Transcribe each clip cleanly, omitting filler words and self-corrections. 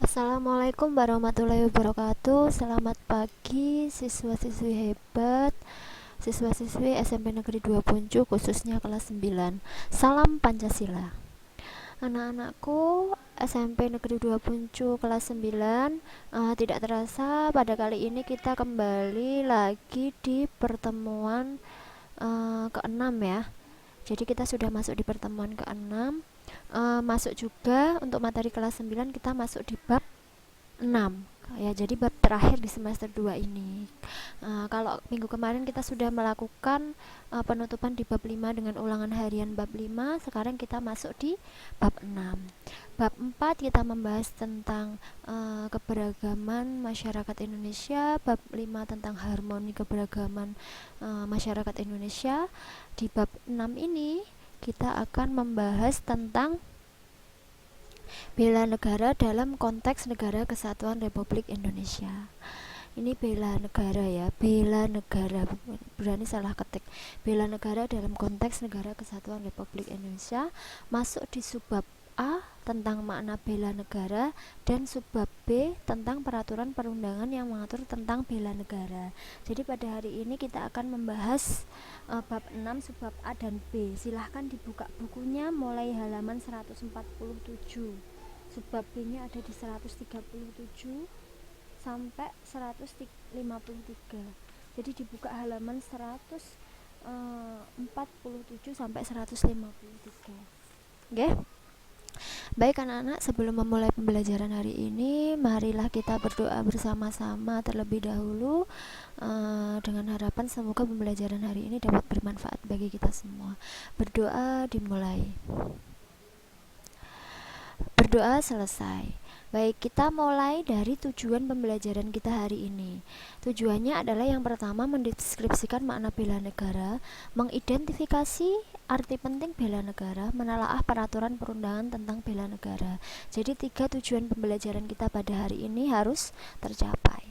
Assalamualaikum warahmatullahi wabarakatuh. Selamat pagi siswa-siswi hebat, siswa-siswi SMP Negeri 2 Punjuk, khususnya kelas 9. Salam Pancasila. Anak-anakku SMP Negeri 2 Punjuk kelas 9, tidak terasa pada kali ini kita kembali lagi di pertemuan ke-6 ya. Jadi kita sudah masuk di pertemuan ke-6. Masuk juga untuk materi kelas 9, kita masuk di bab 6 ya, jadi bab terakhir di semester 2 ini. Kalau minggu kemarin kita sudah melakukan penutupan di bab 5 dengan ulangan harian bab 5, sekarang kita masuk di bab 6. Bab 4 kita membahas tentang keberagaman masyarakat Indonesia, bab 5 tentang harmoni keberagaman masyarakat Indonesia. Di bab 6 ini kita akan membahas tentang bela negara dalam konteks Negara Kesatuan Republik Indonesia. Ini bela negara ya, bela negara, berani salah ketik. Bela negara dalam konteks Negara Kesatuan Republik Indonesia masuk di subbab A tentang makna bela negara dan subbab B tentang peraturan perundangan yang mengatur tentang bela negara. Jadi pada hari ini kita akan membahas bab 6 subbab A dan B. Silahkan dibuka bukunya mulai halaman 147. Subbab B-nya ada di 137 sampai 153. Jadi dibuka halaman 147 sampai 153. Oke. Baik anak-anak, sebelum memulai pembelajaran hari ini, marilah kita berdoa bersama-sama terlebih dahulu, dengan harapan semoga pembelajaran hari ini dapat bermanfaat bagi kita semua. Berdoa dimulai. Berdoa selesai. Baik, kita mulai dari tujuan pembelajaran kita hari ini. Tujuannya adalah yang pertama mendeskripsikan makna bela negara, mengidentifikasi arti penting bela negara, menelaah peraturan perundangan tentang bela negara. Jadi 3 tujuan pembelajaran kita pada hari ini harus tercapai.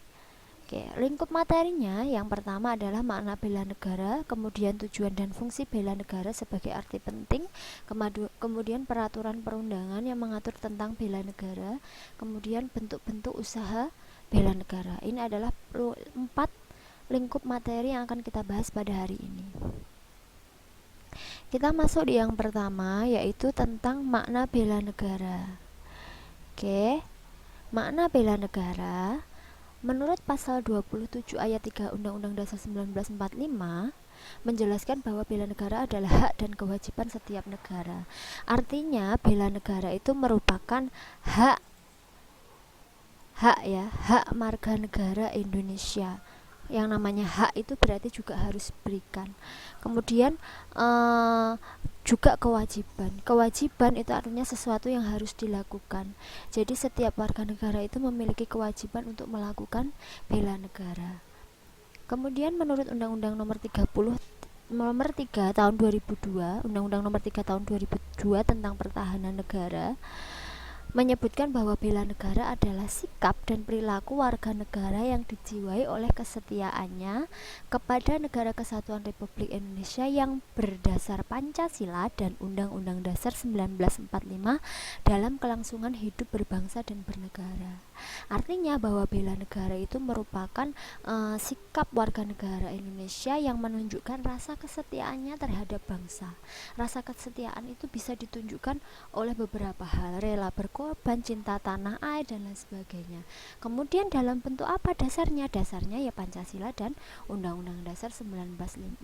Oke, lingkup materinya yang pertama adalah makna bela negara, kemudian tujuan dan fungsi bela negara sebagai arti penting, kemudian peraturan perundangan yang mengatur tentang bela negara, kemudian bentuk-bentuk usaha bela negara. Ini adalah 4 lingkup materi yang akan kita bahas pada hari ini. Kita masuk di yang pertama, yaitu tentang makna bela negara. Oke, makna bela negara menurut pasal 27 ayat 3 Undang-Undang Dasar 1945 menjelaskan bahwa bela negara adalah hak dan kewajiban setiap negara. Artinya bela negara itu merupakan hak marga negara Indonesia. Yang namanya hak itu berarti juga harus diberikan. Kemudian juga kewajiban itu artinya sesuatu yang harus dilakukan. Jadi setiap warga negara itu memiliki kewajiban untuk melakukan bela negara. Kemudian menurut Undang-Undang nomor 3 tahun 2002, Undang-Undang nomor 3 tahun 2002 tentang pertahanan negara menyebutkan bahwa bela negara adalah sikap dan perilaku warga negara yang dijiwai oleh kesetiaannya kepada Negara Kesatuan Republik Indonesia yang berdasar Pancasila dan Undang-Undang Dasar 1945 dalam kelangsungan hidup berbangsa dan bernegara. Artinya bahwa bela negara itu merupakan sikap warga negara Indonesia yang menunjukkan rasa kesetiaannya terhadap bangsa. Rasa kesetiaan itu bisa ditunjukkan oleh beberapa hal, rela berkorban, cinta tanah air, dan lain sebagainya. Kemudian dalam bentuk apa dasarnya? Dasarnya ya Pancasila dan Undang-Undang Dasar 1945.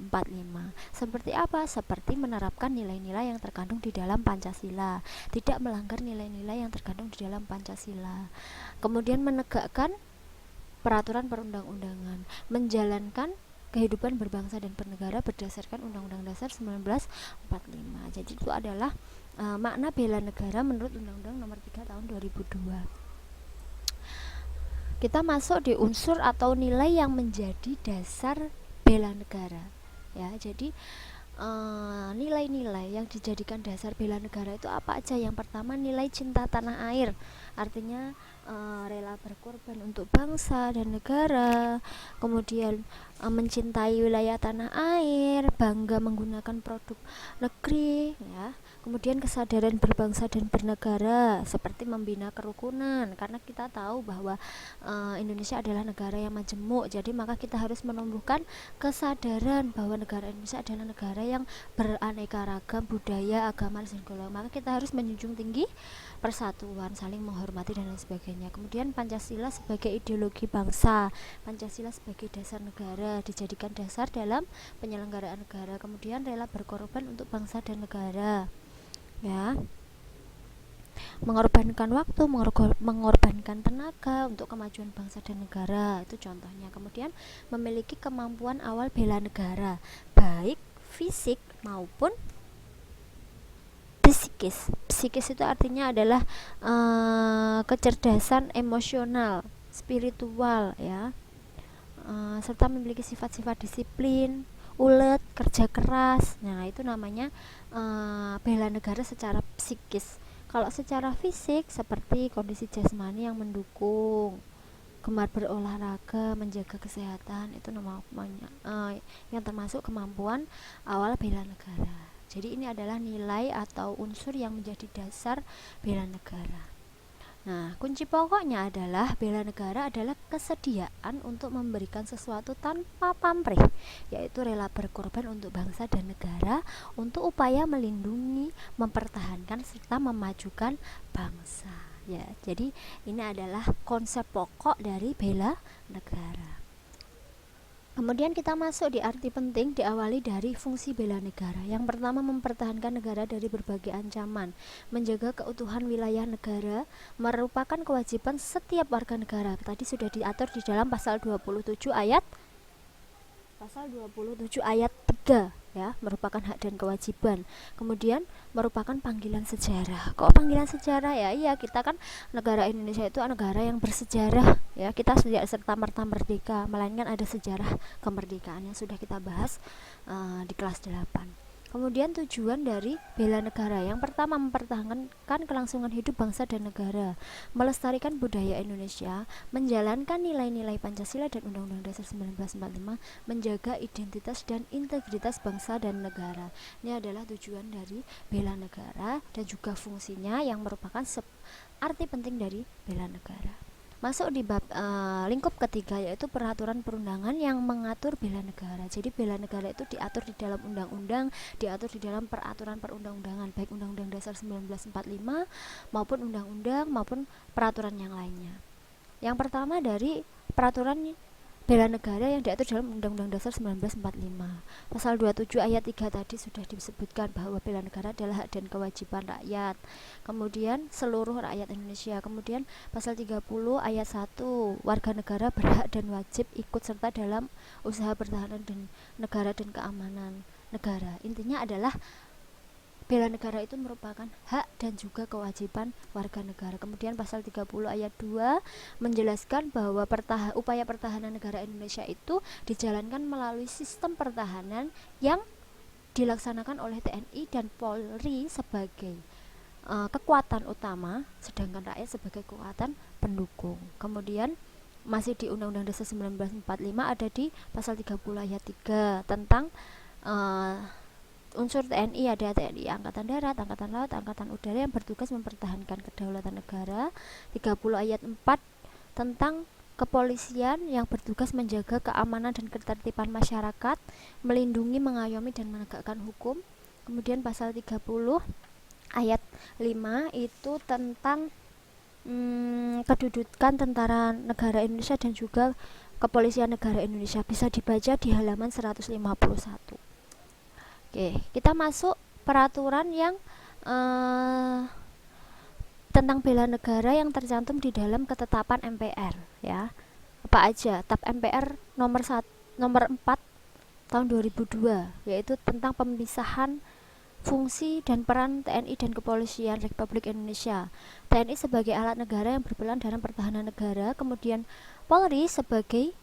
Seperti apa? Seperti menerapkan nilai-nilai yang terkandung di dalam Pancasila, tidak melanggar nilai-nilai yang terkandung di dalam Pancasila. Kemudian menegakkan peraturan perundang-undangan, menjalankan kehidupan berbangsa dan bernegara berdasarkan Undang-Undang Dasar 1945. Jadi itu adalah makna bela negara menurut Undang-Undang nomor 3 tahun 2002. Kita masuk di unsur atau nilai yang menjadi dasar bela negara. Ya, jadi nilai-nilai yang dijadikan dasar bela negara itu apa aja? Yang pertama, nilai cinta tanah air, artinya rela berkorban untuk bangsa dan negara. Kemudian mencintai wilayah tanah air, bangga menggunakan produk negeri, ya. Kemudian kesadaran berbangsa dan bernegara seperti membina kerukunan, karena kita tahu bahwa Indonesia adalah negara yang majemuk, jadi maka kita harus menumbuhkan kesadaran bahwa negara Indonesia adalah negara yang beraneka ragam budaya, agama, dan segala. Maka kita harus menjunjung tinggi persatuan, saling menghormati dan lain sebagainya. Kemudian Pancasila sebagai ideologi bangsa, Pancasila sebagai dasar negara, dijadikan dasar dalam penyelenggaraan negara. Kemudian rela berkorban untuk bangsa dan negara, ya, mengorbankan waktu, mengorbankan tenaga untuk kemajuan bangsa dan negara, itu contohnya. Kemudian memiliki kemampuan awal bela negara, baik fisik maupun psikis. Psikis itu artinya adalah kecerdasan emosional, spiritual, ya, serta memiliki sifat-sifat disiplin, ulet, kerja keras. Nah, itu namanya bela negara secara psikis. Kalau secara fisik seperti kondisi jasmani yang mendukung, gemar berolahraga, menjaga kesehatan, itu namanya yang termasuk kemampuan awal bela negara. Jadi ini adalah nilai atau unsur yang menjadi dasar bela negara. Nah, kunci pokoknya adalah bela negara adalah kesediaan untuk memberikan sesuatu tanpa pamrih, yaitu rela berkorban untuk bangsa dan negara untuk upaya melindungi, mempertahankan, serta memajukan bangsa. Ya, jadi ini adalah konsep pokok dari bela negara. Kemudian kita masuk di arti penting, diawali dari fungsi bela negara. Yang pertama, mempertahankan negara dari berbagai ancaman. Menjaga keutuhan wilayah negara merupakan kewajiban setiap warga negara. Tadi sudah diatur di dalam pasal 27 ayat 3, ya, merupakan hak dan kewajiban. Kemudian merupakan panggilan sejarah. Kok panggilan sejarah? Ya, iya, kita kan negara Indonesia itu negara yang bersejarah, ya. Kita tidak serta-merta merdeka, melainkan ada sejarah kemerdekaan yang sudah kita bahas di kelas 8. Kemudian tujuan dari bela negara, yang pertama mempertahankan kelangsungan hidup bangsa dan negara, melestarikan budaya Indonesia, menjalankan nilai-nilai Pancasila dan Undang-Undang Dasar 1945, menjaga identitas dan integritas bangsa dan negara. Ini adalah tujuan dari bela negara dan juga fungsinya yang merupakan arti penting dari bela negara. Masuk di bab lingkup ketiga, yaitu peraturan perundangan yang mengatur bela negara. Jadi bela negara itu diatur di dalam undang-undang, diatur di dalam peraturan perundang-undangan, baik Undang-Undang Dasar 1945 maupun undang-undang maupun peraturan yang lainnya. Yang pertama dari peraturan bela negara yang diatur dalam Undang-Undang Dasar 1945. Pasal 27 ayat 3 tadi sudah disebutkan bahwa bela negara adalah hak dan kewajiban rakyat. Kemudian seluruh rakyat Indonesia. Kemudian pasal 30 ayat 1, warga negara berhak dan wajib ikut serta dalam usaha pertahanan dan negara dan keamanan negara. Intinya adalah bela negara itu merupakan hak dan juga kewajiban warga negara. Kemudian pasal 30 ayat 2 menjelaskan bahwa upaya pertahanan negara Indonesia itu dijalankan melalui sistem pertahanan yang dilaksanakan oleh TNI dan Polri sebagai kekuatan utama, sedangkan rakyat sebagai kekuatan pendukung. Kemudian masih di Undang-Undang Dasar 1945 ada di pasal 30 ayat 3 tentang unsur TNI, ada TNI Angkatan Darat, Angkatan Laut, Angkatan Udara yang bertugas mempertahankan kedaulatan negara. 30 ayat 4 tentang kepolisian yang bertugas menjaga keamanan dan ketertiban masyarakat, melindungi, mengayomi, dan menegakkan hukum. Kemudian pasal 30 ayat 5 itu tentang kedudukan tentara negara Indonesia dan juga kepolisian negara Indonesia. Bisa dibaca di halaman 151. Oke, kita masuk peraturan yang tentang bela negara yang tercantum di dalam ketetapan MPR, ya. Apa aja? TAP MPR nomor 4 tahun 2002, yaitu tentang pemisahan fungsi dan peran TNI dan Kepolisian Republik Indonesia. TNI sebagai alat negara yang berperan dalam pertahanan negara, kemudian Polri sebagai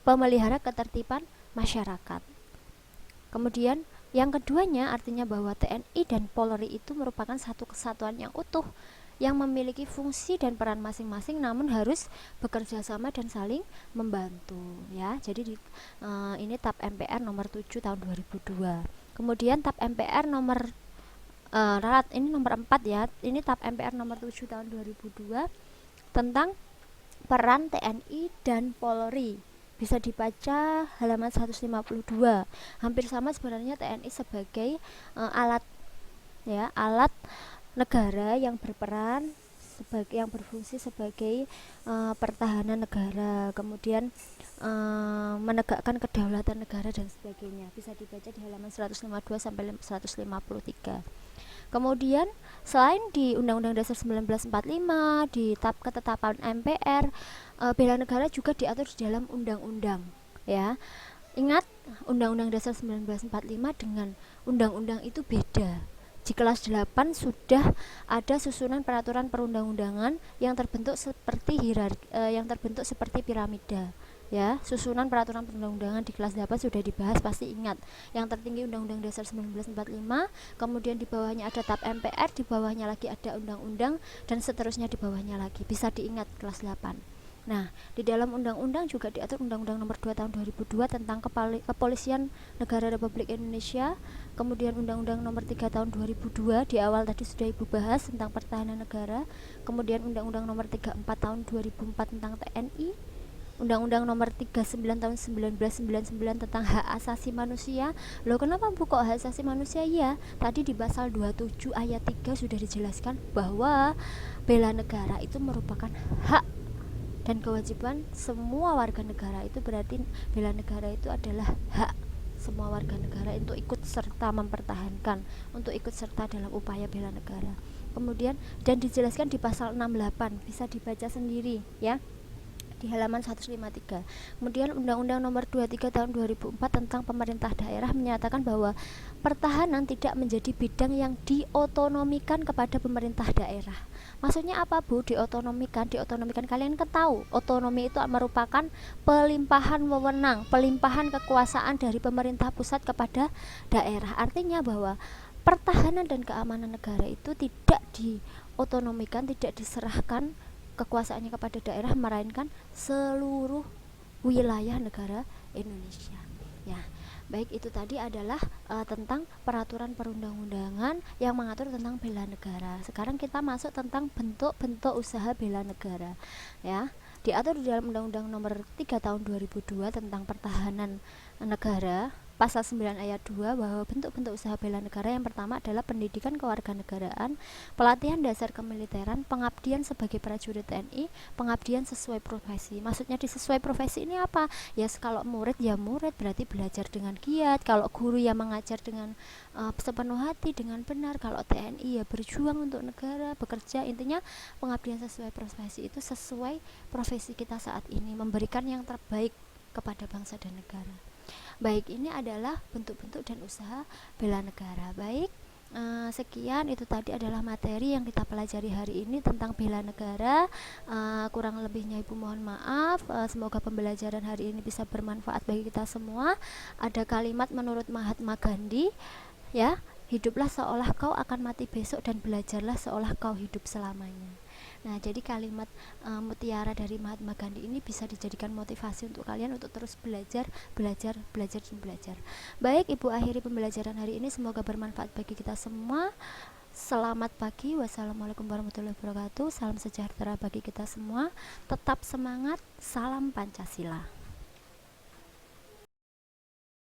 pemelihara ketertiban masyarakat. Kemudian yang keduanya artinya bahwa TNI dan Polri itu merupakan satu kesatuan yang utuh yang memiliki fungsi dan peran masing-masing, namun harus bekerja sama dan saling membantu, ya. Jadi ini TAP MPR nomor 7 tahun 2002. Kemudian TAP MPR nomor Ralat ini nomor 4 ya. Ini TAP MPR nomor 7 tahun 2002 tentang peran TNI dan Polri. Bisa dibaca halaman 152. Hampir sama sebenarnya TNI sebagai alat ya, alat negara yang berperan sebagai, yang berfungsi sebagai pertahanan negara, kemudian menegakkan kedaulatan negara dan sebagainya. Bisa dibaca di halaman 152 sampai 153. Kemudian selain di Undang-Undang Dasar 1945, di TAP ketetapan MPR, bela negara juga diatur di dalam undang-undang ya. Ingat, Undang-Undang Dasar 1945 dengan undang-undang itu beda. Di kelas 8 sudah ada susunan peraturan perundang-undangan yang terbentuk seperti yang terbentuk seperti piramida. Ya, susunan peraturan perundang-undangan di kelas 8 sudah dibahas, pasti ingat. Yang tertinggi Undang-Undang Dasar 1945, kemudian di bawahnya ada TAP MPR, di bawahnya lagi ada undang-undang, dan seterusnya di bawahnya lagi. Bisa diingat kelas 8. Nah, di dalam undang-undang juga diatur Undang-Undang Nomor 2 Tahun 2002 tentang Kepolisian Negara Republik Indonesia, kemudian Undang-Undang Nomor 3 Tahun 2002 di awal tadi sudah Ibu bahas tentang pertahanan negara, kemudian Undang-Undang Nomor 34 Tahun 2004 tentang TNI, Undang-Undang Nomor 39 Tahun 1999 tentang hak asasi manusia. Loh, kenapa Bu kok hak asasi manusia? Ya, tadi di pasal 27 ayat 3 sudah dijelaskan bahwa bela negara itu merupakan hak dan kewajiban semua warga negara. Itu berarti bela negara itu adalah hak semua warga negara untuk ikut serta mempertahankan, untuk ikut serta dalam upaya bela negara. Kemudian dan dijelaskan di pasal 68, bisa dibaca sendiri ya, di halaman 153. Kemudian Undang-Undang Nomor 23 Tahun 2004 tentang pemerintah daerah menyatakan bahwa pertahanan tidak menjadi bidang yang diotonomikan kepada pemerintah daerah. Maksudnya apa Bu? Diotonomikan kalian kan tahu, otonomi itu merupakan pelimpahan wewenang, pelimpahan kekuasaan dari pemerintah pusat kepada daerah. Artinya bahwa pertahanan dan keamanan negara itu tidak diotonomikan, tidak diserahkan kekuasaannya kepada daerah, melainkan seluruh wilayah negara Indonesia ya. Baik, itu tadi adalah tentang peraturan perundang-undangan yang mengatur tentang bela negara. Sekarang kita masuk tentang bentuk-bentuk usaha bela negara ya. Diatur di dalam Undang-Undang Nomor 3 Tahun 2002 tentang pertahanan negara, pasal 9 ayat 2, bahwa bentuk-bentuk usaha bela negara yang pertama adalah pendidikan kewarganegaraan, pelatihan dasar kemiliteran, pengabdian sebagai prajurit TNI, pengabdian sesuai profesi. Maksudnya di sesuai profesi ini apa? Ya, kalau murid ya murid, berarti belajar dengan giat. Kalau guru ya mengajar dengan sepenuh hati, dengan benar. Kalau TNI ya berjuang untuk negara, bekerja. Intinya pengabdian sesuai profesi itu sesuai profesi kita saat ini, memberikan yang terbaik kepada bangsa dan negara. Baik, ini adalah bentuk-bentuk dan usaha bela negara. Baik, sekian, itu tadi adalah materi yang kita pelajari hari ini tentang bela negara. Kurang lebihnya Ibu mohon maaf. Semoga pembelajaran hari ini bisa bermanfaat bagi kita semua. Ada kalimat menurut Mahatma Gandhi ya, hiduplah seolah kau akan mati besok dan belajarlah seolah kau hidup selamanya. Nah, jadi kalimat mutiara dari Mahatma Gandhi ini bisa dijadikan motivasi untuk kalian untuk terus belajar. Baik, Ibu akhiri pembelajaran hari ini, semoga bermanfaat bagi kita semua. Selamat pagi, wassalamualaikum warahmatullahi wabarakatuh. Salam sejahtera bagi kita semua. Tetap semangat, salam Pancasila.